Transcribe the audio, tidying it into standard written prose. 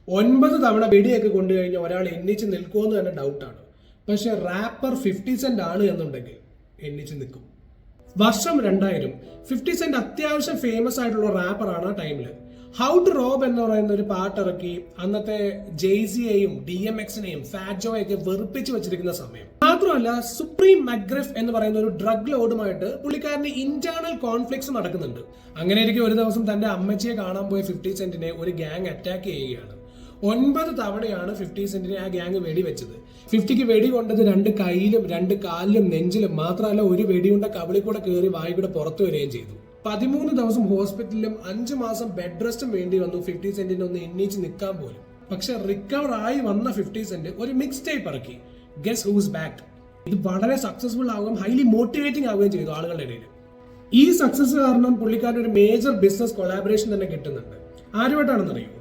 9 തവണ വെടിയൊക്കെ കൊണ്ടുകഴിഞ്ഞാൽ ഒരാൾ എണ്ണിച്ച് നിൽക്കുമെന്ന് തന്നെ ഡൗട്ടാണ്. പക്ഷെ റാപ്പർ 50 സെന്റ് ആണ് എന്നുണ്ടെങ്കിൽ എണ്ണിച്ച് നിൽക്കും. വർഷം 2000. 50 സെന്റ് അത്യാവശ്യം ഫേമസ് ആയിട്ടുള്ള റാപ്പറാണ് ആ ടൈമിൽ. ഹൗ ടു റോബ് എന്ന് പറയുന്ന ഒരു പാട്ട് ഇറക്കി അന്നത്തെ ജെയ്സിയെയും DMXനെയും ഫാറ്റ്ജോയൊക്കെ വെറുപ്പിച്ച് വെച്ചിരിക്കുന്ന സമയം. മാത്രമല്ല സുപ്രീം മക്ഗ്രിഫ് എന്ന് പറയുന്ന ഒരു ഡ്രഗ് ലോഡുമായിട്ട് പുള്ളിക്കാരന് ഇന്റേണൽ കോൺഫ്ലിക്ട്സ് നടക്കുന്നുണ്ട്. അങ്ങനെയായിരിക്കും ഒരു ദിവസം തന്റെ അമ്മച്ചിയെ കാണാൻ പോയ 50 സെന്റിനെ ഒരു ഗ്യാങ് അറ്റാക്ക് ചെയ്യുകയാണ്. 9 തവണയാണ് 50 സെന്റിനെ ആ ഗ്യാങ് വെടിവെച്ചത്. 50ക്ക് വെടി കൊണ്ടത് 2 കൈയിലും 2 കാലിലും നെഞ്ചിലും മാത്രമല്ല ഒരു വെടിയുണ്ട കവിളിൽ കൂടെ കയറി വായി കൂടെ പുറത്തു വരികയും ചെയ്തു. 13 ദിവസം ഹോസ്പിറ്റലിലും 5 മാസം ബെഡ് റെസ്റ്റും വേണ്ടി വന്നു 50 സെന്റിന് ഒന്ന് എണ്ണീച്ച് നിൽക്കാൻ പോലും. പക്ഷെ റിക്കവർ ആയി വന്ന 50 സെന്റ് ഒരു മിക്സ് ടേപ്പ് ഇറക്കി, ഗസ് ഹൂസ് ബാക്ക്. ഇത് വളരെ സക്സസ്ഫുൾ ആവുകയും ഹൈലി മോട്ടിവേറ്റിംഗ് ആവുകയും ചെയ്തു ആളുകളുടെ ഇടയിൽ. ഈ സക്സസ് കാരണം പുള്ളിക്കാരൻ ഒരു മേജർ ബിസിനസ് കൊളാബറേഷൻ തന്നെ കിട്ടുന്നുണ്ട്. ആരുമായിട്ടാണെന്നറിയോ?